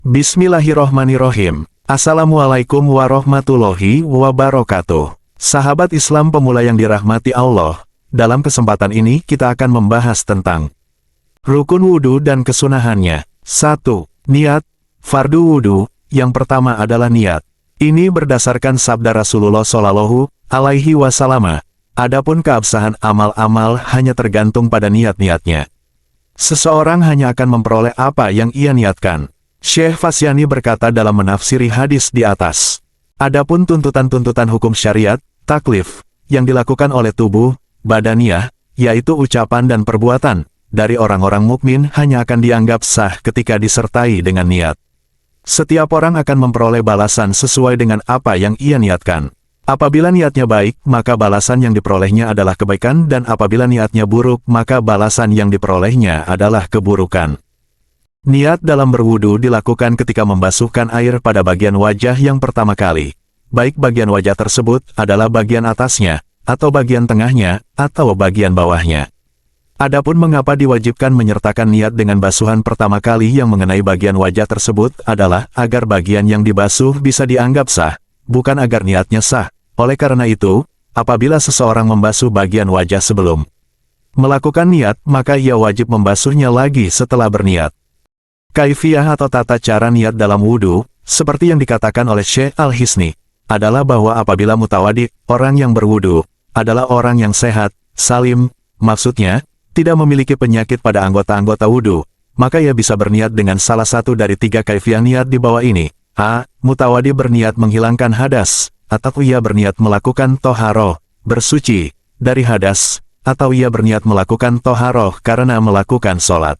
Bismillahirrohmanirrohim. Assalamualaikum warahmatullahi wabarakatuh. Sahabat Islam pemula yang dirahmati Allah, dalam kesempatan ini kita akan membahas tentang rukun wudhu dan kesunahannya. 1. Niat. Fardu wudhu. Yang pertama adalah niat. Ini berdasarkan sabda Rasulullah Shallallahu Alaihi Wasallam. Adapun keabsahan amal-amal hanya tergantung pada niat-niatnya. Seseorang hanya akan memperoleh apa yang ia niatkan. Syekh Fasyani berkata dalam menafsiri hadis di atas. Adapun tuntutan-tuntutan hukum syariat, taklif, yang dilakukan oleh tubuh, badaniyah, yaitu ucapan dan perbuatan, dari orang-orang mukmin hanya akan dianggap sah ketika disertai dengan niat. Setiap orang akan memperoleh balasan sesuai dengan apa yang ia niatkan. Apabila niatnya baik, maka balasan yang diperolehnya adalah kebaikan, dan apabila niatnya buruk, maka balasan yang diperolehnya adalah keburukan. Niat dalam berwudu dilakukan ketika membasuhkan air pada bagian wajah yang pertama kali. Baik bagian wajah tersebut adalah bagian atasnya, atau bagian tengahnya, atau bagian bawahnya. Adapun mengapa diwajibkan menyertakan niat dengan basuhan pertama kali yang mengenai bagian wajah tersebut adalah agar bagian yang dibasuh bisa dianggap sah, bukan agar niatnya sah. Oleh karena itu, apabila seseorang membasuh bagian wajah sebelum melakukan niat, maka ia wajib membasuhnya lagi setelah berniat. Kaifiyah atau tata cara niat dalam wudhu, seperti yang dikatakan oleh Syekh Al-Hisni, adalah bahwa apabila mutawadi, orang yang berwudhu, adalah orang yang sehat, salim, maksudnya, tidak memiliki penyakit pada anggota-anggota wudhu, maka ia bisa berniat dengan salah satu dari 3 kaifiyah niat di bawah ini. A. Mutawadi berniat menghilangkan hadas, atau ia berniat melakukan toharoh, bersuci, dari hadas, atau ia berniat melakukan toharoh karena melakukan sholat.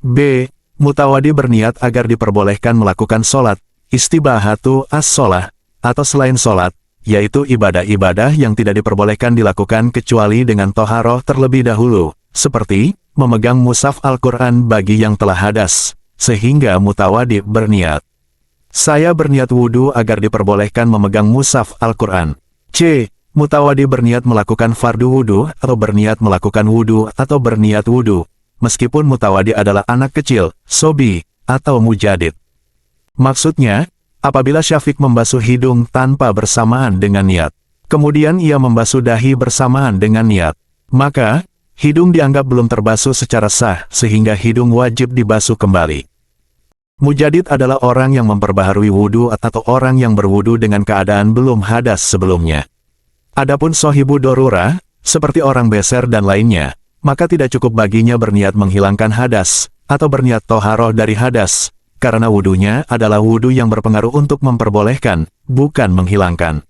B. Mutawadi berniat agar diperbolehkan melakukan sholat, istibahatu as-sholah, atau selain sholat, yaitu ibadah-ibadah yang tidak diperbolehkan dilakukan kecuali dengan toharoh terlebih dahulu, seperti memegang mushaf Al-Quran bagi yang telah hadas, sehingga mutawadi berniat. Saya berniat wudhu agar diperbolehkan memegang mushaf Al-Quran. C. Mutawadi berniat melakukan fardu wudhu, atau berniat melakukan wudhu, atau berniat wudhu. Meskipun mutawadi adalah anak kecil, sobi, atau mujadid. Maksudnya, apabila Syafiq membasuh hidung tanpa bersamaan dengan niat, kemudian ia membasuh dahi bersamaan dengan niat, maka, hidung dianggap belum terbasuh secara sah, sehingga hidung wajib dibasuh kembali. Mujadid adalah orang yang memperbaharui wudhu atau orang yang berwudhu dengan keadaan belum hadas sebelumnya. Adapun sohibu dorura, seperti orang beser dan lainnya, maka tidak cukup baginya berniat menghilangkan hadas, atau berniat toharoh dari hadas, karena wudhunya adalah wudhu yang berpengaruh untuk memperbolehkan, bukan menghilangkan.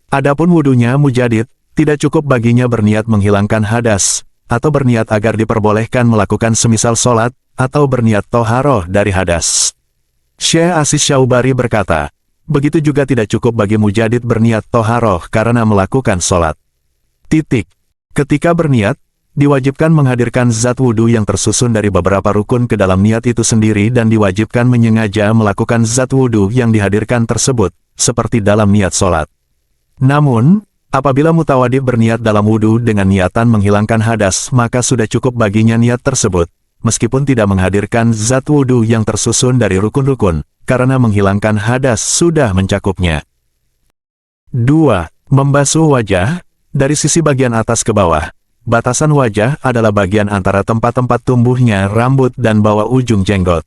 Adapun wudhunya mujadid, tidak cukup baginya berniat menghilangkan hadas, atau berniat agar diperbolehkan melakukan semisal sholat, atau berniat toharoh dari hadas. Syekh Asis Syaubari berkata, begitu juga tidak cukup bagi mujadid berniat toharoh karena melakukan sholat. Ketika berniat, diwajibkan menghadirkan zat wudhu yang tersusun dari beberapa rukun ke dalam niat itu sendiri dan diwajibkan menyengaja melakukan zat wudhu yang dihadirkan tersebut, seperti dalam niat sholat. Namun, apabila mutawadi berniat dalam wudhu dengan niatan menghilangkan hadas, maka sudah cukup baginya niat tersebut, meskipun tidak menghadirkan zat wudhu yang tersusun dari rukun-rukun, karena menghilangkan hadas sudah mencakupnya. 2. Membasuh wajah, dari sisi bagian atas ke bawah. Batasan wajah adalah bagian antara tempat-tempat tumbuhnya rambut dan bawah ujung jenggot.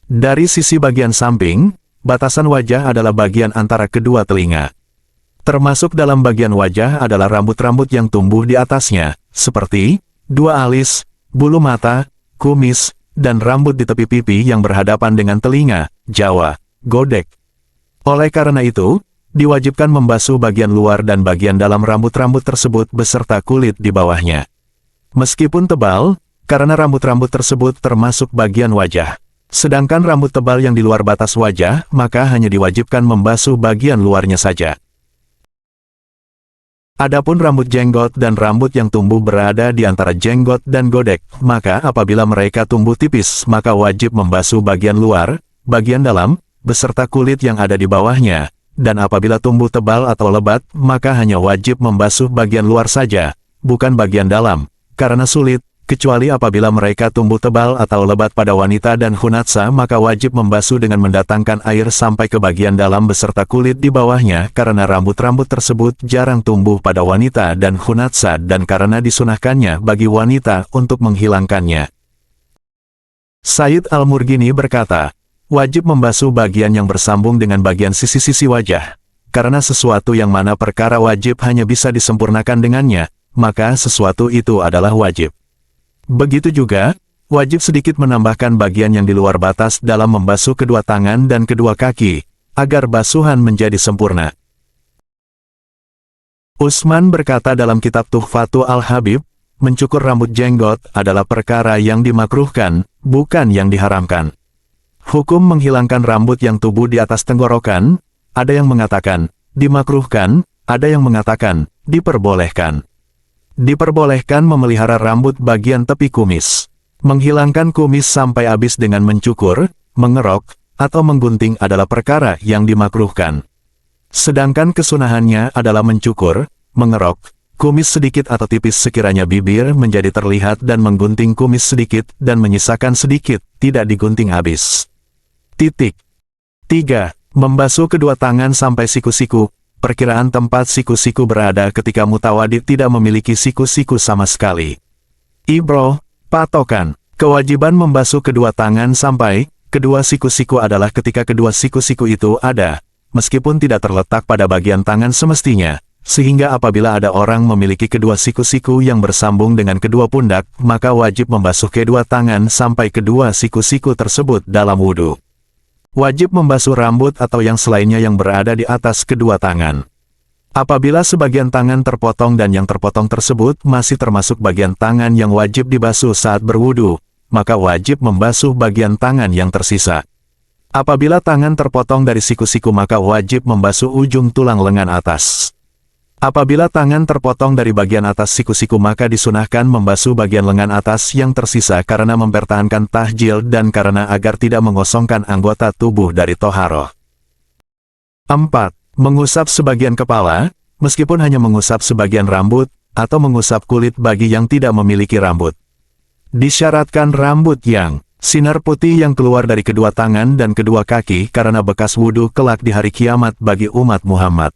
Dari sisi bagian samping, batasan wajah adalah bagian antara kedua telinga. Termasuk dalam bagian wajah adalah rambut-rambut yang tumbuh di atasnya, seperti 2 alis, bulu mata, kumis, dan rambut di tepi pipi yang berhadapan dengan telinga, jawa, godek. Oleh karena itu, diwajibkan membasuh bagian luar dan bagian dalam rambut-rambut tersebut beserta kulit di bawahnya. Meskipun tebal, karena rambut-rambut tersebut termasuk bagian wajah. Sedangkan rambut tebal yang di luar batas wajah, maka hanya diwajibkan membasuh bagian luarnya saja. Adapun rambut jenggot dan rambut yang tumbuh berada di antara jenggot dan godek, maka apabila mereka tumbuh tipis, maka wajib membasuh bagian luar, bagian dalam, beserta kulit yang ada di bawahnya. Dan apabila tumbuh tebal atau lebat, maka hanya wajib membasuh bagian luar saja, bukan bagian dalam, karena sulit, kecuali apabila mereka tumbuh tebal atau lebat pada wanita dan hunatsa, maka wajib membasuh dengan mendatangkan air sampai ke bagian dalam beserta kulit di bawahnya karena rambut-rambut tersebut jarang tumbuh pada wanita dan hunatsa dan karena disunahkannya bagi wanita untuk menghilangkannya. Said Al-Murghini berkata, wajib membasuh bagian yang bersambung dengan bagian sisi-sisi wajah, karena sesuatu yang mana perkara wajib hanya bisa disempurnakan dengannya, maka sesuatu itu adalah wajib. Begitu juga, wajib sedikit menambahkan bagian yang di luar batas dalam membasuh kedua tangan dan kedua kaki, agar basuhan menjadi sempurna. Utsman berkata dalam kitab Tuhfatu Al-Habib, mencukur rambut jenggot adalah perkara yang dimakruhkan, bukan yang diharamkan. Hukum menghilangkan rambut yang tumbuh di atas tenggorokan, ada yang mengatakan, dimakruhkan, ada yang mengatakan, diperbolehkan. Diperbolehkan memelihara rambut bagian tepi kumis. Menghilangkan kumis sampai habis dengan mencukur, mengerok, atau menggunting adalah perkara yang dimakruhkan. Sedangkan kesunahannya adalah mencukur, mengerok, kumis sedikit atau tipis sekiranya bibir menjadi terlihat dan menggunting kumis sedikit dan menyisakan sedikit, tidak digunting habis. 3. Membasuh kedua tangan sampai siku-siku. Perkiraan tempat siku-siku berada ketika mutawadid tidak memiliki siku-siku sama sekali. Ibroh, patokan. Kewajiban membasuh kedua tangan sampai kedua siku-siku adalah ketika kedua siku-siku itu ada, meskipun tidak terletak pada bagian tangan semestinya, sehingga apabila ada orang memiliki kedua siku-siku yang bersambung dengan kedua pundak, maka wajib membasuh kedua tangan sampai kedua siku-siku tersebut dalam wudhu. Wajib membasuh rambut atau yang selainnya yang berada di atas kedua tangan. Apabila sebagian tangan terpotong dan yang terpotong tersebut masih termasuk bagian tangan yang wajib dibasuh saat berwudu, maka wajib membasuh bagian tangan yang tersisa. Apabila tangan terpotong dari siku-siku maka wajib membasuh ujung tulang lengan atas. Apabila tangan terpotong dari bagian atas siku-siku maka disunahkan membasuh bagian lengan atas yang tersisa karena mempertahankan tahjil dan karena agar tidak mengosongkan anggota tubuh dari toharoh. 4. Mengusap sebagian kepala, meskipun hanya mengusap sebagian rambut, atau mengusap kulit bagi yang tidak memiliki rambut. Disyaratkan rambut yang sinar putih yang keluar dari kedua tangan dan kedua kaki karena bekas wudhu kelak di hari kiamat bagi umat Muhammad.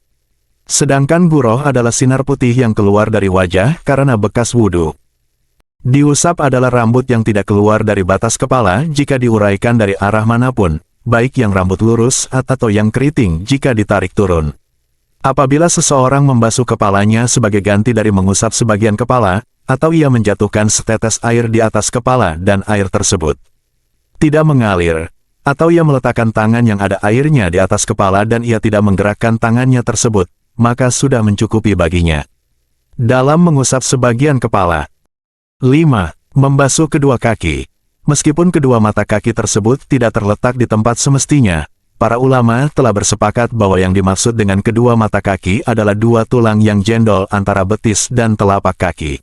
Sedangkan guroh adalah sinar putih yang keluar dari wajah karena bekas wudhu. Diusap adalah rambut yang tidak keluar dari batas kepala jika diuraikan dari arah manapun, baik yang rambut lurus atau yang keriting jika ditarik turun. Apabila seseorang membasuh kepalanya sebagai ganti dari mengusap sebagian kepala, atau ia menjatuhkan setetes air di atas kepala dan air tersebut tidak mengalir, atau ia meletakkan tangan yang ada airnya di atas kepala dan ia tidak menggerakkan tangannya tersebut, maka sudah mencukupi baginya. Dalam mengusap sebagian kepala. 5. Membasuh kedua kaki. Meskipun kedua mata kaki tersebut tidak terletak di tempat semestinya, para ulama telah bersepakat bahwa yang dimaksud dengan kedua mata kaki adalah dua tulang yang jendol antara betis dan telapak kaki.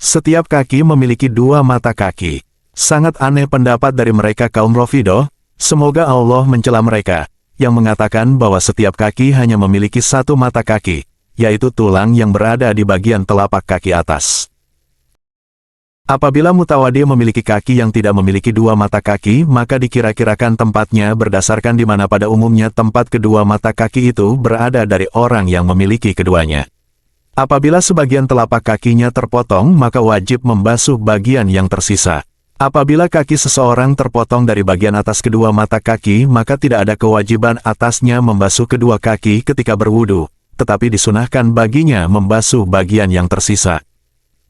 Setiap kaki memiliki dua mata kaki. Sangat aneh pendapat dari mereka kaum Rafidah, semoga Allah mencela mereka, yang mengatakan bahwa setiap kaki hanya memiliki satu mata kaki, yaitu tulang yang berada di bagian telapak kaki atas. Apabila mutawadi memiliki kaki yang tidak memiliki dua mata kaki, maka dikira-kirakan tempatnya berdasarkan di mana pada umumnya tempat kedua mata kaki itu berada dari orang yang memiliki keduanya. Apabila sebagian telapak kakinya terpotong, maka wajib membasuh bagian yang tersisa. Apabila kaki seseorang terpotong dari bagian atas kedua mata kaki, maka tidak ada kewajiban atasnya membasuh kedua kaki ketika berwudu, tetapi disunahkan baginya membasuh bagian yang tersisa.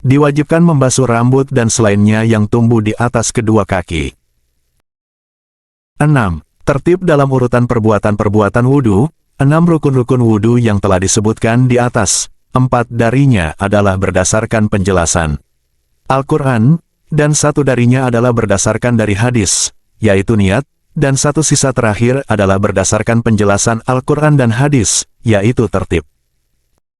Diwajibkan membasuh rambut dan selainnya yang tumbuh di atas kedua kaki. 6. Tertib dalam urutan perbuatan-perbuatan wudu. 6 rukun-rukun wudu yang telah disebutkan di atas, 4 darinya adalah berdasarkan penjelasan Al-Quran, dan 1 darinya adalah berdasarkan dari hadis, yaitu niat, dan 1 sisa terakhir adalah berdasarkan penjelasan Al-Quran dan hadis, yaitu tertib.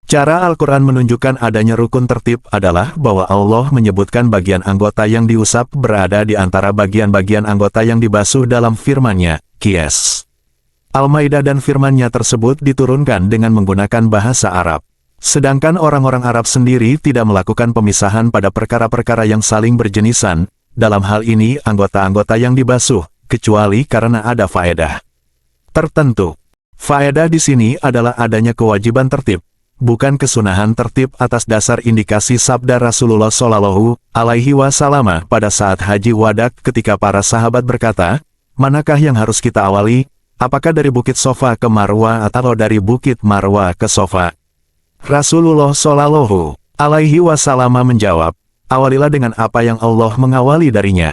Cara Al-Quran menunjukkan adanya rukun tertib adalah bahwa Allah menyebutkan bagian anggota yang diusap berada di antara bagian-bagian anggota yang dibasuh dalam firman-Nya, Qiyas. Al-Maidah dan firman-Nya tersebut diturunkan dengan menggunakan bahasa Arab. Sedangkan orang-orang Arab sendiri tidak melakukan pemisahan pada perkara-perkara yang saling berjenisan, dalam hal ini anggota-anggota yang dibasuh, kecuali karena ada faedah tertentu. Faedah di sini adalah adanya kewajiban tertib, bukan kesunahan tertib atas dasar indikasi sabda Rasulullah Shallallahu Alaihi Wasallam pada saat Haji Wadak ketika para sahabat berkata, manakah yang harus kita awali, apakah dari Bukit Sofa ke Marwah atau dari Bukit Marwah ke Sofa? Rasulullah Shallallahu Alaihi Wasallam menjawab, awalilah dengan apa yang Allah mengawali darinya.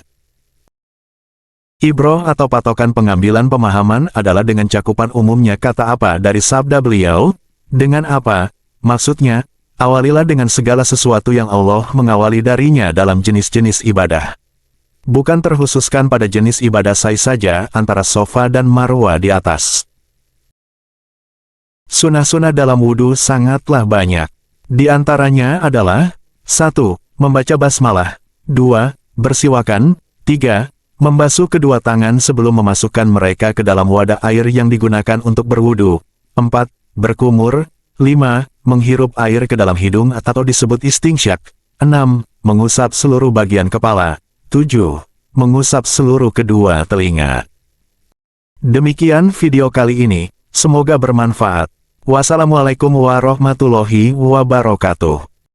Ibroh atau patokan pengambilan pemahaman adalah dengan cakupan umumnya kata apa dari sabda beliau, dengan apa, maksudnya, awalilah dengan segala sesuatu yang Allah mengawali darinya dalam jenis-jenis ibadah. Bukan terkhususkan pada jenis ibadah saja antara Sofa dan Marwah di atas. Sunnah-sunnah dalam wudhu sangatlah banyak. Di antaranya adalah 1. Membaca basmalah 2. Bersiwakan 3. Membasuh kedua tangan sebelum memasukkan mereka ke dalam wadah air yang digunakan untuk berwudu 4. Berkumur 5. Menghirup air ke dalam hidung atau disebut istinsyak 6. Mengusap seluruh bagian kepala 7. Mengusap seluruh kedua telinga. Demikian video kali ini, semoga bermanfaat. Wassalamualaikum warahmatullahi wabarakatuh.